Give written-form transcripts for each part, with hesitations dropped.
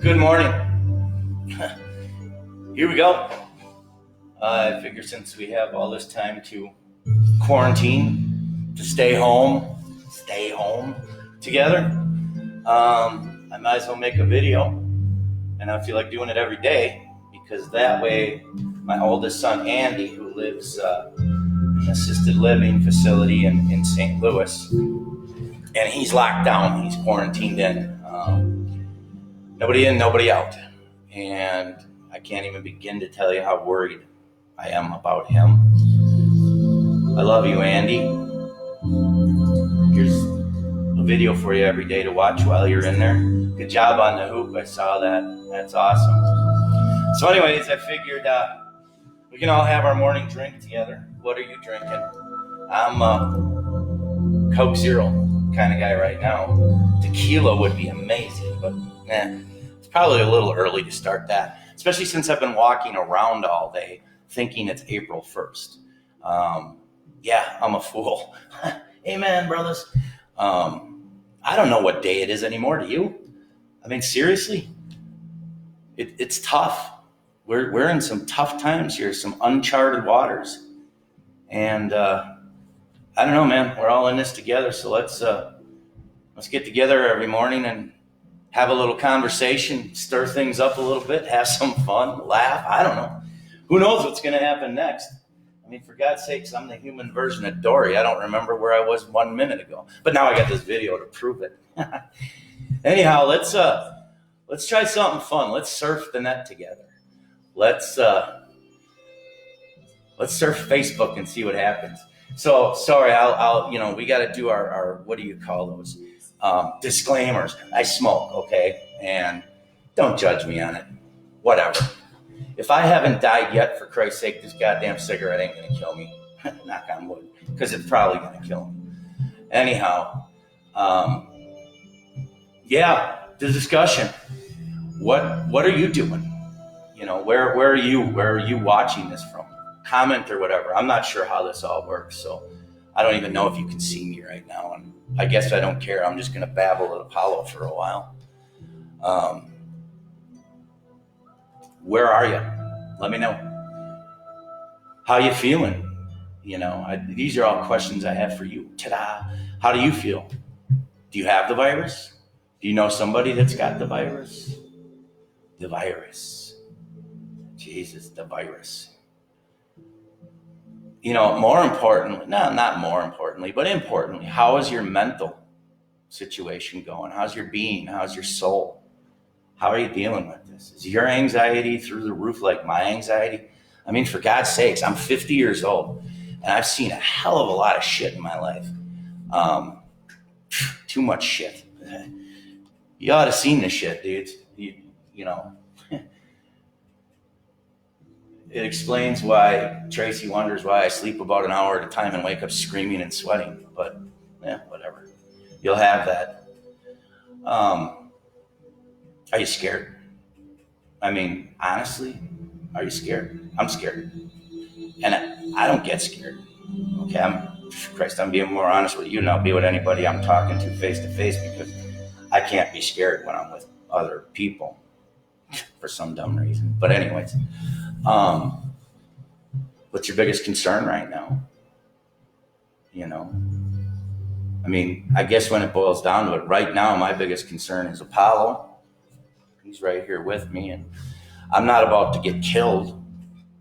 Good morning. Here we go. I figure since we have all this time to quarantine, to stay home together, I might as well make a video. And I feel like doing it every day because that way my oldest son, Andy, who lives in an assisted living facility in St. Louis, and he's locked down, he's quarantined in. Nobody in, nobody out. And I can't even begin to tell you how worried I am about him. I love you, Andy. Here's a video for you every day to watch while you're in there. Good job on the hoop. I saw that. That's awesome. So anyways, I figured we can all have our morning drink together. What are you drinking? I'm a Coke Zero kind of guy right now. Tequila would be amazing, but it's probably a little early to start that, especially since I've been walking around all day thinking it's April 1st. Yeah, I'm a fool. Amen, brothers. I don't know what day it is anymore. Do you? I mean, seriously, it's tough. We're in some tough times here, some uncharted waters. And I don't know, man, we're all in this together. So let's get together every morning and have a little conversation, stir things up a little bit, have some fun, laugh. I don't know. Who knows what's going to happen next? I mean, for God's sakes, I'm the human version of Dory. I don't remember where I was 1 minute ago, but now I got this video to prove it. Anyhow, let's try something fun. Let's surf the net together. Let's surf Facebook and see what happens. So sorry, I'll we got to do our what do you call those? Disclaimers. I smoke, okay? And don't judge me on it. Whatever. If I haven't died yet, for Christ's sake, this goddamn cigarette ain't gonna kill me. Knock on wood, because it's probably gonna kill me. Anyhow, yeah, the discussion. What are you doing? You know, where are you? Where are you watching this from? Comment or whatever. I'm not sure how this all works, so I don't even know if you can see me right now, and I guess I don't care. I'm just going to babble at Apollo for a while. Where are you? Let me know. How you feeling? You know, these are all questions I have for you. Ta-da! How do you feel? Do you have the virus? Do you know somebody that's got the virus? The virus. Jesus, the virus. You know, more importantly, not more importantly, but importantly, how is your mental situation going? How's your being? How's your soul? How are you dealing with this? Is your anxiety through the roof like my anxiety? I mean, for God's sakes, I'm 50 years old and I've seen a hell of a lot of shit in my life. Too much shit. You ought to have seen this shit, dudes. You know. It explains why Tracy wonders why I sleep about an hour at a time and wake up screaming and sweating. But, whatever. You'll have that. Are you scared? I mean, honestly, are you scared? I'm scared. And I don't get scared. Okay, I'm being more honest with you than I'll be with anybody I'm talking to face because I can't be scared when I'm with other people for some dumb reason. But anyways. What's your biggest concern right now? You know, I mean, I guess when it boils down to it, right now, my biggest concern is Apollo. He's right here with me, and I'm not about to get killed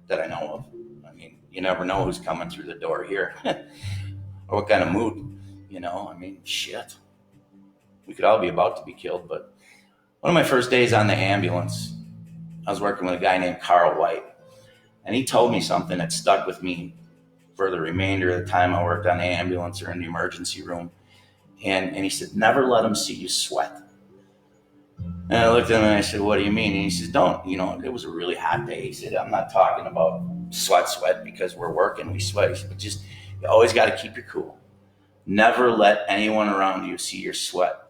that I know of. I mean, you never know who's coming through the door here or what kind of mood, you know, I mean, shit. We could all be about to be killed, but one of my first days on the ambulance, I was working with a guy named Carl White, and he told me something that stuck with me for the remainder of the time I worked on the ambulance or in the emergency room. And he said, never let them see you sweat. And I looked at him and I said, what do you mean? And he says, don't, you know, it was a really hot day. He said, I'm not talking about sweat because we're working, we sweat. He said, but just, you always got to keep your cool. Never let anyone around you see you sweat.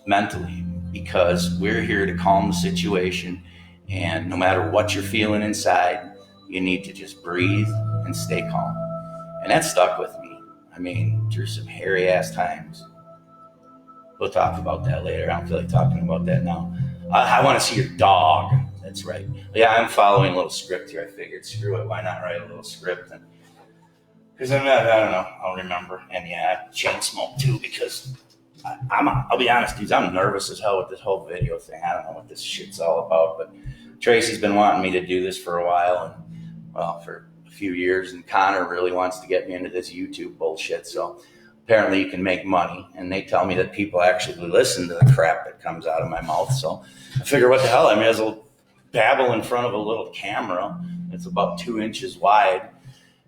Mentally, because we're here to calm the situation, and no matter what you're feeling inside, you need to just breathe and stay calm. And that stuck with me. I mean, through some hairy ass times. We'll talk about that later. I don't feel like talking about that now. I want to see your dog. That's right. Yeah, I'm following a little script here. I figured, screw it. Why not write a little script? Because I don't know. I'll remember. And yeah, I chain smoke too because I'll be honest, dudes, I'm nervous as hell with this whole video thing. I don't know what this shit's all about, but Tracy's been wanting me to do this for a while, and well, for a few years, and Connor really wants to get me into this YouTube bullshit. So apparently you can make money, and they tell me that people actually listen to the crap that comes out of my mouth. So I figure, what the hell? I may as well babble in front of a little camera. It's about 2 inches wide.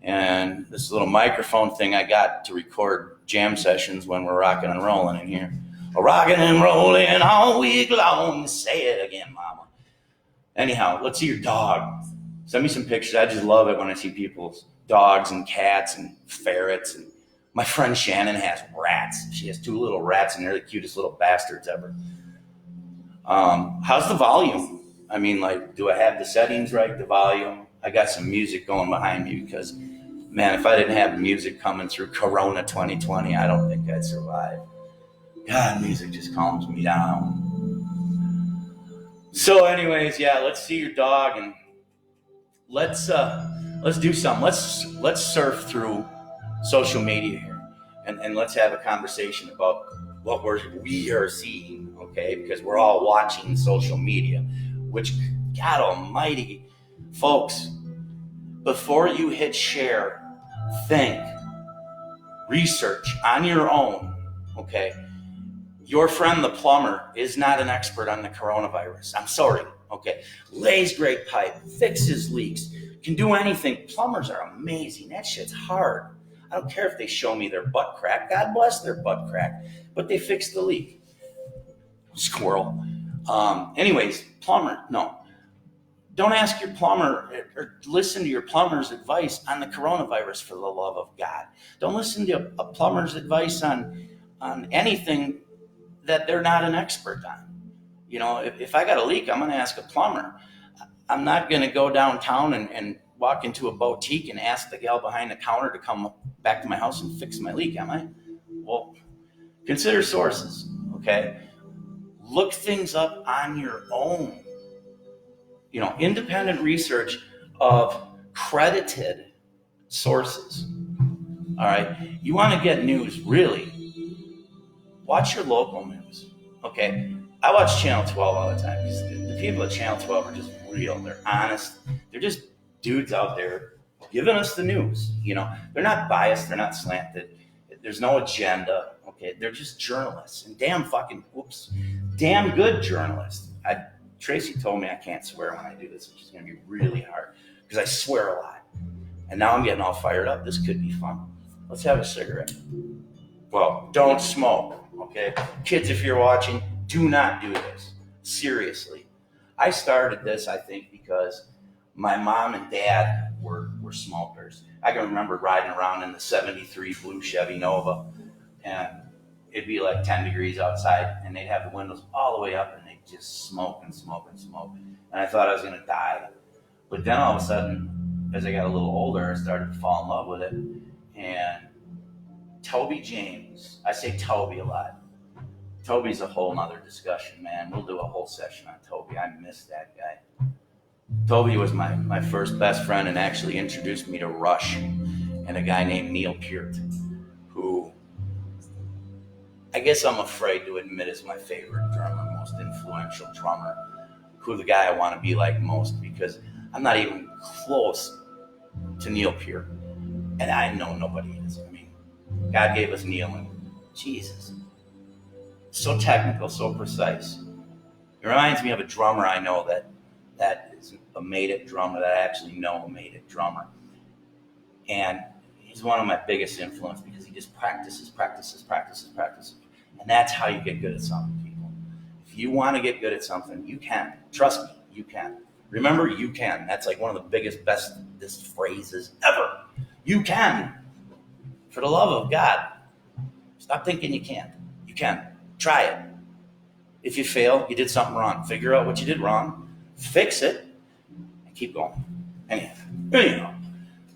And this little microphone thing I got to record jam sessions when we're rocking and rolling in here. Rocking and rolling all week long. Say it again, mama. Anyhow, let's see your dog. Send me some pictures. I just love it when I see people's dogs and cats and ferrets. And my friend Shannon has rats. She has 2 little rats, and they're the cutest little bastards ever. How's the volume? I mean, like, do I have the settings right, the volume? I got some music going behind me because, man, if I didn't have music coming through Corona 2020, I don't think I'd survive. God, music just calms me down. So anyways, yeah, let's see your dog, and let's do something. Let's surf through social media here, and let's have a conversation about what we are seeing, okay? Because we're all watching social media, which, God almighty, folks, before you hit share, think, research on your own, okay? Your friend the plumber is not an expert on the coronavirus. I'm sorry, okay? Lays great pipe, fixes leaks, can do anything. Plumbers are amazing. That shit's hard. I don't care if they show me their butt crack. God bless their butt crack. But they fixed the leak. Squirrel. Anyways, plumber, no. Don't ask your plumber or listen to your plumber's advice on the coronavirus, for the love of God. Don't listen to a plumber's advice on anything that they're not an expert on. You know, if I got a leak, I'm going to ask a plumber. I'm not going to go downtown and walk into a boutique and ask the gal behind the counter to come back to my house and fix my leak, am I? Well, consider sources, okay? Look things up on your own. You know, independent research of credited sources. All right. You want to get news, really? Watch your local news. Okay. I watch Channel 12 all the time because the people at Channel 12 are just real. They're honest. They're just dudes out there giving us the news. You know, they're not biased. They're not slanted. There's no agenda. Okay. They're just journalists, and damn good journalists. Tracy told me I can't swear when I do this, which is going to be really hard because I swear a lot. And now I'm getting all fired up. This could be fun. Let's have a cigarette. Well, don't smoke, okay? Kids, if you're watching, do not do this. Seriously. I started this, I think, because my mom and dad were smokers. I can remember riding around in the 73 blue Chevy Nova, and it'd be like 10 degrees outside, and they'd have the windows all the way up, and they'd just smoke and smoke and smoke. And I thought I was going to die. But then all of a sudden, as I got a little older, I started to fall in love with it. And Toby James, I say Toby a lot. Toby's a whole nother discussion, man. We'll do a whole session on Toby. I miss that guy. Toby was my first best friend and actually introduced me to Rush and a guy named Neil Peart, who I guess I'm afraid to admit is my favorite drummer, most influential drummer, who the guy I want to be like most, because I'm not even close to Neil Peart. And I know nobody is. I mean, God gave us Neil, and Jesus. So technical, so precise. It reminds me of a drummer I know that is a made-it drummer, that I actually know a made-it drummer. And he's one of my biggest influence because he just practices. And that's how you get good at something, people. If you want to get good at something, you can. Trust me, you can. Remember, you can. That's like one of the bestest phrases ever. You can. For the love of God, stop thinking you can't. You can. Try it. If you fail, you did something wrong. Figure out what you did wrong, fix it, and keep going. Anyhow,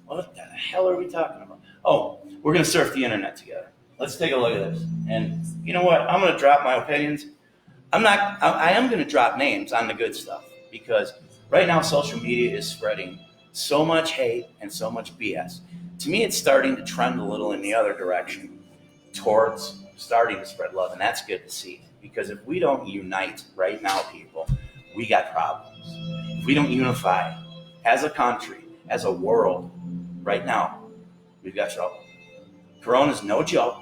what the hell are we talking about? Oh, we're going to surf the internet together. let's take a look at this. And you know what? I'm going to drop my opinions. I am going to drop names on the good stuff because right now social media is spreading so much hate and so much BS. To me, it's starting to trend a little in the other direction towards starting to spread love. And that's good to see because if we don't unite right now, people, we got problems. If we don't unify as a country, as a world, right now, we've got trouble. Corona's no joke.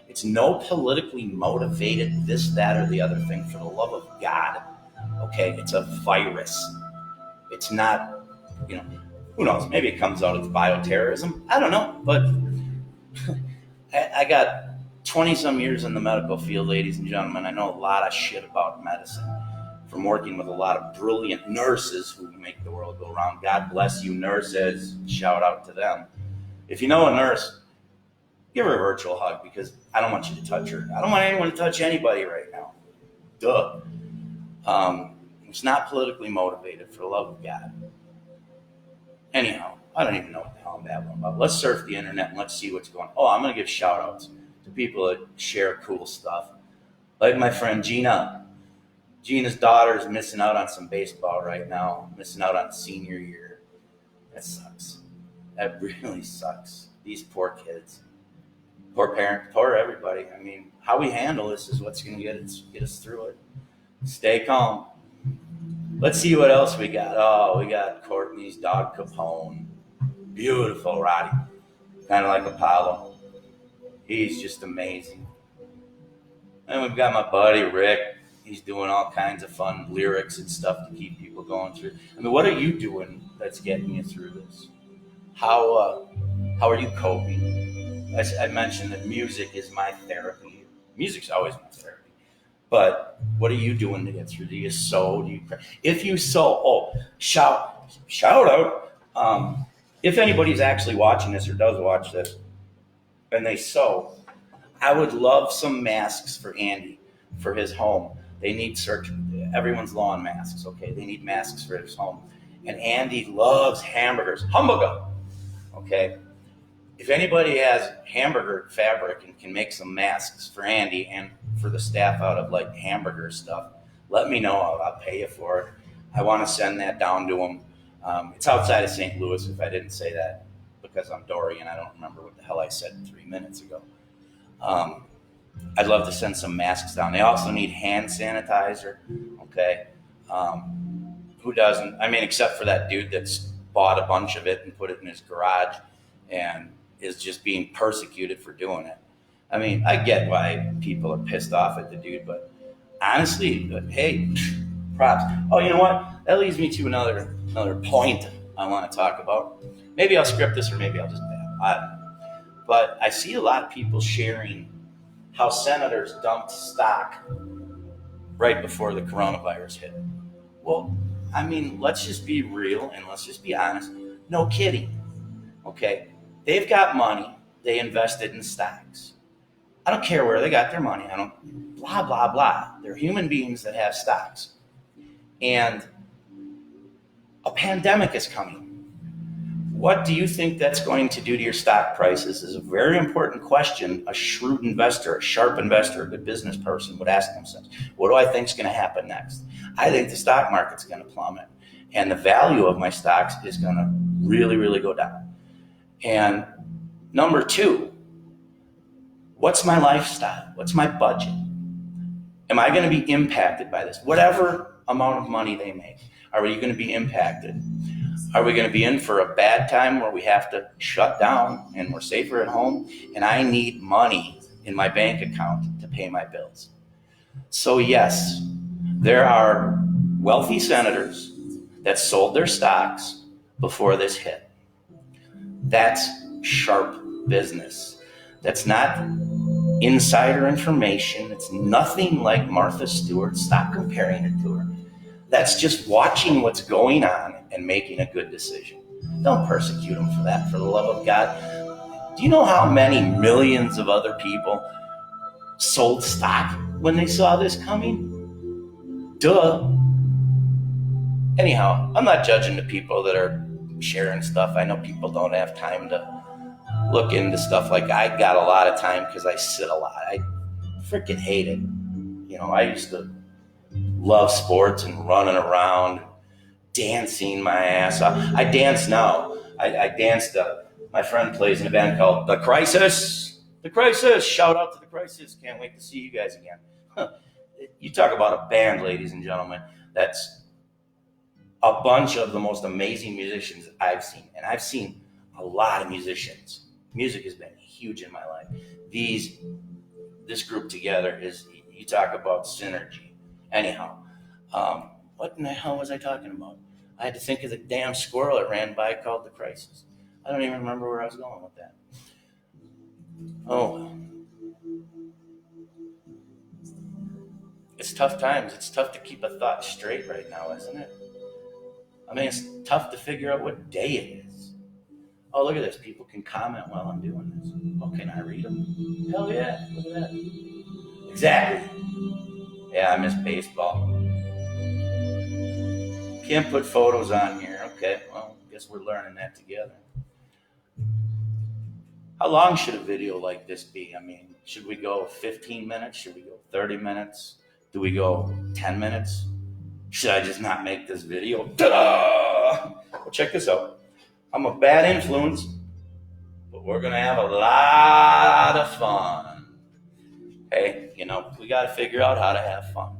It's no politically motivated this, that, or the other thing. For the love of God, okay? It's a virus. It's not, who knows? Maybe it comes out as bioterrorism. I don't know. But I got 20-some years in the medical field, ladies and gentlemen. I know a lot of shit about medicine from working with a lot of brilliant nurses who make the world go round. God bless you, nurses. Shout out to them. If you know a nurse, give her a virtual hug because I don't want you to touch her. I don't want anyone to touch anybody right now. Duh. It's not politically motivated, for the love of God. Anyhow, I don't even know what the hell I'm babbling about. Let's surf the internet and let's see what's going on. Oh, I'm going to give shout outs to people that share cool stuff. Like my friend Gina. Gina's daughter is missing out on some baseball right now, missing out on senior year. That sucks. That really sucks. These poor kids. Poor parents, poor everybody. I mean, how we handle this is what's going to get us through it. Stay calm. Let's see what else we got. Oh, we got Courtney's dog Capone. Beautiful, Roddy. Kind of like Apollo. He's just amazing. And we've got my buddy Rick. He's doing all kinds of fun lyrics and stuff to keep people going through. I mean, what are you doing that's getting you through this? How are you coping? I mentioned that music is my therapy. Music's always my therapy. But what are you doing to get through? Do you sew? Do you pray? If you sew, shout out. If anybody's actually watching this or does watch this and they sew, I would love some masks for Andy for his home. They need everyone's low on masks, okay? They need masks for his home. And Andy loves hamburgers. Hamburger, okay? If anybody has hamburger fabric and can make some masks for Andy and for the staff out of like hamburger stuff, let me know. I'll pay you for it. I want to send that down to him. It's outside of St. Louis if I didn't say that because I'm Dory and I don't remember what the hell I said 3 minutes ago. I'd love to send some masks down. They also need hand sanitizer, okay? Who doesn't? I mean, except for that dude that's bought a bunch of it and put it in his garage and is just being persecuted for doing it. I mean, I get why people are pissed off at the dude, but honestly, hey, props. Oh, you know what? That leads me to another point I want to talk about. Maybe I'll script this or maybe I'll just babble. But I see a lot of people sharing how senators dumped stock right before the coronavirus hit. Well, I mean, let's just be real and let's just be honest. No kidding. Okay? They've got money. They invested in stocks. I don't care where they got their money. I don't, blah, blah, blah. They're human beings that have stocks. And a pandemic is coming. What do you think that's going to do to your stock prices is a very important question a shrewd investor, a sharp investor, a good business person would ask themselves. What do I think is going to happen next? I think the stock market's going to plummet. And the value of my stocks is going to really, really go down. And number two, what's my lifestyle? What's my budget? Am I going to be impacted by this? Whatever amount of money they make, are you going to be impacted? Are we going to be in for a bad time where we have to shut down and we're safer at home and I need money in my bank account to pay my bills? So yes, there are wealthy senators that sold their stocks before this hit. That's sharp business. That's not insider information. It's nothing like Martha Stewart. Stop comparing it to her. That's just watching what's going on and making a good decision. Don't persecute them for that, for the love of God. Do you know how many millions of other people sold stock when they saw this coming? Duh. Anyhow, I'm not judging the people that are sharing stuff. I know people don't have time to look into stuff like I got a lot of time because I sit a lot. I freaking hate it. I used to love sports and running around, dancing my ass off. I dance now. I danced. My friend plays in a band called The Crisis. The Crisis. Shout out to The Crisis. Can't wait to see you guys again. You talk about a band, ladies and gentlemen, that's a bunch of the most amazing musicians I've seen. And I've seen a lot of musicians. Music has been huge in my life. This group together is, you talk about synergy. Anyhow, what in the hell was I talking about? I had to think of the damn squirrel that ran by called The Crisis. I don't even remember where I was going with that. Oh, it's tough times. It's tough to keep a thought straight right now, isn't it? I mean, it's tough to figure out what day it is. Oh, look at this. People can comment while I'm doing this. Oh, can I read them? Hell yeah. Look at that. Exactly. Yeah, I miss baseball. Can't put photos on here. Okay, well, I guess we're learning that together. How long should a video like this be? I mean, should we go 15 minutes? Should we go 30 minutes? Do we go 10 minutes? Should I just not make this video? Ta-da! Well, check this out. I'm a bad influence, but we're going to have a lot of fun. Hey, we got to figure out how to have fun.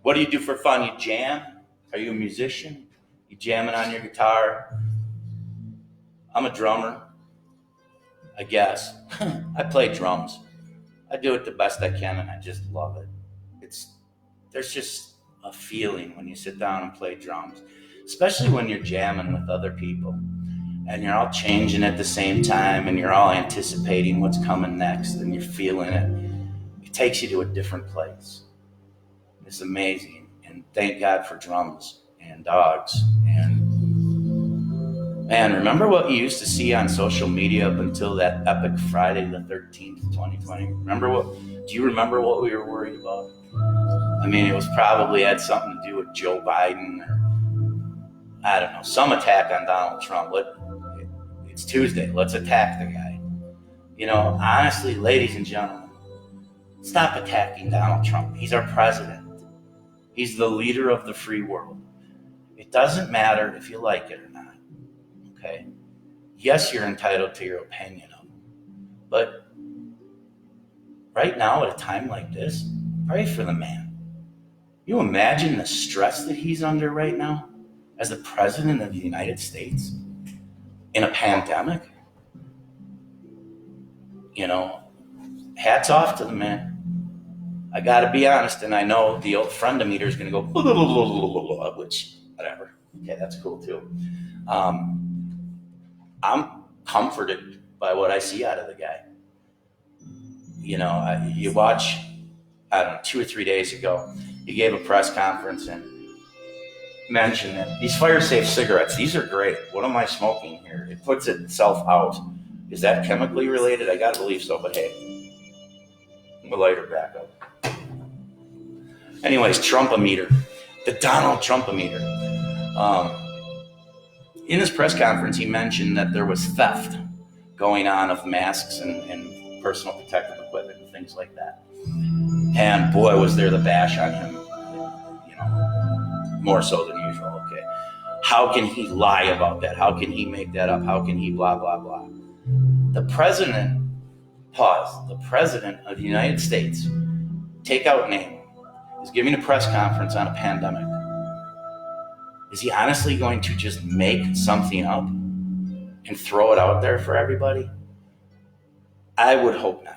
What do you do for fun? You jam? Are you a musician? You jamming on your guitar? I'm a drummer, I guess. I play drums. I do it the best I can, and I just love it. There's just a feeling when you sit down and play drums, especially when you're jamming with other people, and you're all changing at the same time, and you're all anticipating what's coming next, and you're feeling it. It takes you to a different place. It's amazing, and thank God for drums and dogs. And man, remember what you used to see on social media up until that epic Friday the 13th, 2020? Do you remember what we were worried about? I mean, it was probably had something to do with Joe Biden, or I don't know, some attack on Donald Trump. It's Tuesday. Let's attack the guy. Honestly, ladies and gentlemen, stop attacking Donald Trump. He's our president. He's the leader of the free world. It doesn't matter if you like it or not, okay? Yes, you're entitled to your opinion of him. But right now, at a time like this, pray for the man. You imagine the stress that he's under right now as the president of the United States in a pandemic? Hats off to the man. I got to be honest, and I know the old friend of meter is going to go, which, whatever. Okay, that's cool too. I'm comforted by what I see out of the guy. You watch, I don't know, 2 or 3 days ago, he gave a press conference and mentioned that these fire-safe cigarettes, these are great. What am I smoking here? It puts itself out. Is that chemically related? I got to believe so, but hey, we'll later back up. Anyways, Trump-o-meter, the Donald Trump-o-meter. In his press conference, he mentioned that there was theft going on of masks and personal protective equipment and things like that. And boy, was there the bash on him, more so than usual. Okay, how can he lie about that? How can he make that up? How can he blah, blah, blah? The president of the United States, take out name, is giving a press conference on a pandemic. Is he honestly going to just make something up and throw it out there for everybody? I would hope not.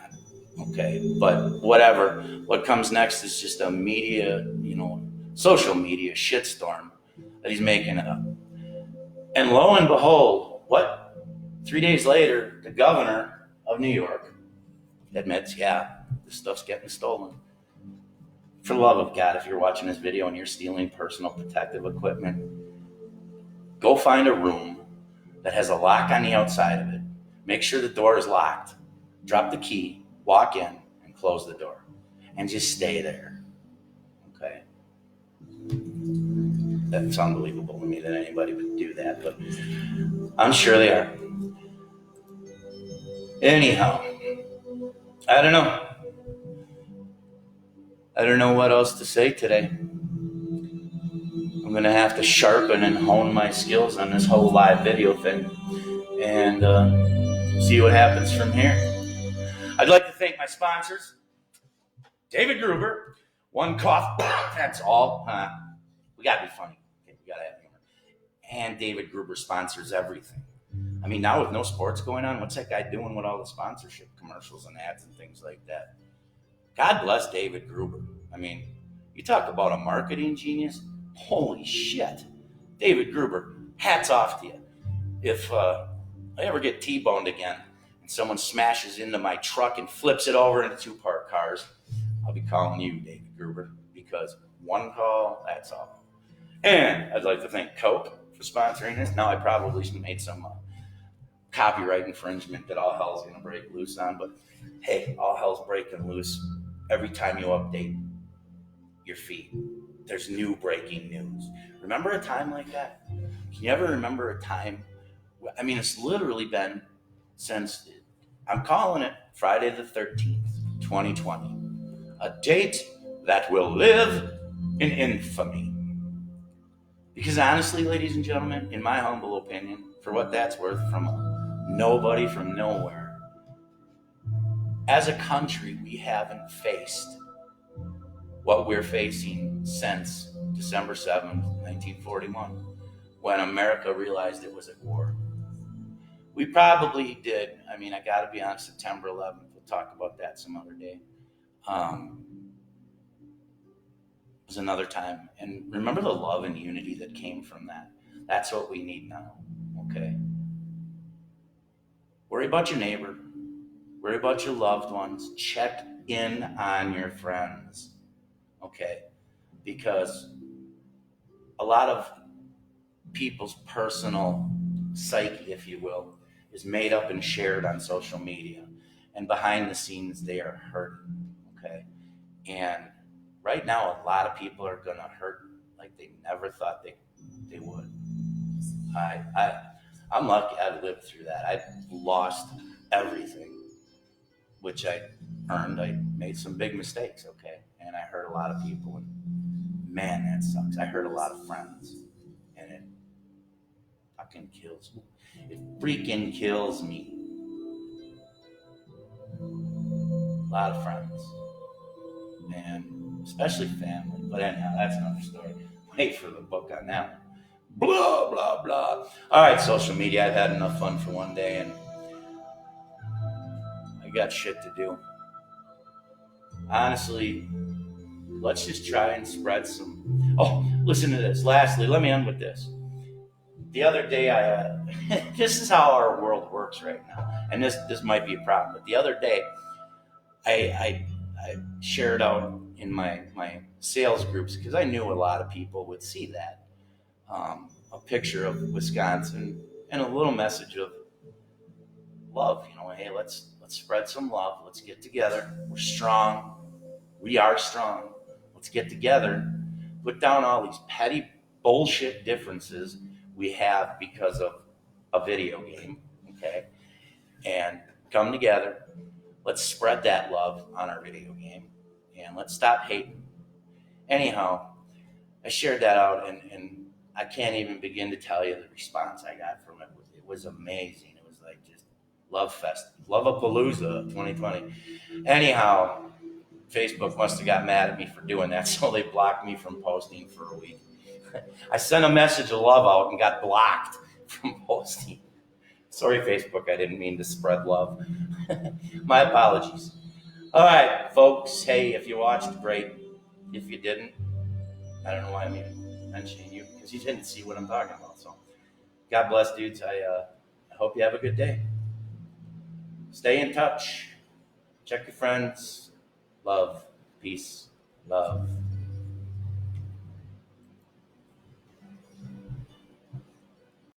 Okay, but whatever. What comes next is just a media, social media shitstorm that he's making it up. And lo and behold, 3 days later, the governor of New York admits, yeah, this stuff's getting stolen. For the love of God, if you're watching this video and you're stealing personal protective equipment, go find a room that has a lock on the outside of it. Make sure the door is locked. Drop the key, walk in, and close the door. And just stay there. Okay? That's unbelievable to me that anybody would do that, but I'm sure they are. Anyhow, I don't know. I don't know what else to say today. I'm going to have to sharpen and hone my skills on this whole live video thing and see what happens from here. I'd like to thank my sponsors, David Gruber, one cough, that's all. We got to be funny. Okay, we got to have humor. And David Gruber sponsors everything. I mean, now with no sports going on, what's that guy doing with all the sponsorship commercials and ads and things like that? God bless David Gruber. I mean, you talk about a marketing genius. Holy shit. David Gruber, hats off to you. If I ever get T-boned again and someone smashes into my truck and flips it over into two parked cars, I'll be calling you, David Gruber, because one call, that's all. And I'd like to thank Coke for sponsoring this. Now, I probably made some copyright infringement that all hell's going to break loose on, but hey, all hell's breaking loose every time you update your feed. There's new breaking news. Remember a time like that? Can you ever remember a time? I mean, it's literally been since, I'm calling it Friday the 13th, 2020. A date that will live in infamy. Because honestly, ladies and gentlemen, in my humble opinion, for what that's worth, from a nobody from nowhere, as a country, we haven't faced what we're facing since December 7th, 1941, when America realized it was at war. We probably did. I mean, I got to be honest, September 11th, we'll talk about that some other day. Was another time. And remember the love and unity that came from that. That's what we need now, okay? Worry about your neighbor. Worry about your loved ones. Check in on your friends, okay? Because a lot of people's personal psyche, if you will, is made up and shared on social media. And behind the scenes, they are hurting, okay? And right now, a lot of people are going to hurt like they never thought they would. I'm lucky I lived through that. I lost everything, which I earned. I made some big mistakes, okay? And I hurt a lot of people. And man, that sucks. I hurt a lot of friends. And it fucking kills me. It freaking kills me. A lot of friends. And especially family. But anyhow, that's another story. Wait for the book on that one. Blah, blah, blah. All right, social media. I've had enough fun for one day, and I got shit to do. Honestly, let's just try and spread some. Oh, listen to this. Lastly, let me end with this. The other day, this is how our world works right now, and this might be a problem. But the other day, I shared out in my sales groups, because I knew a lot of people would see that, a picture of Wisconsin and a little message of love. You know, hey, let's spread some love. Let's get together. We're strong. We are strong. Let's get together. Put down all these petty bullshit differences we have because of a video game. Okay, and come together. Let's spread that love on our video game, and let's stop hating. Anyhow, I shared that out, and I can't even begin to tell you the response I got from it. It was amazing. It was like just love fest, Love-a-palooza 2020. Anyhow, Facebook must have got mad at me for doing that, so they blocked me from posting for a week. I sent a message of love out and got blocked from posting. Sorry, Facebook, I didn't mean to spread love. My apologies. All right, folks. Hey, if you watched, great. If you didn't, I don't know why I'm even mentioning you, because you didn't see what I'm talking about. So, God bless, dudes. I hope you have a good day. Stay in touch. Check your friends. Love. Peace. Love.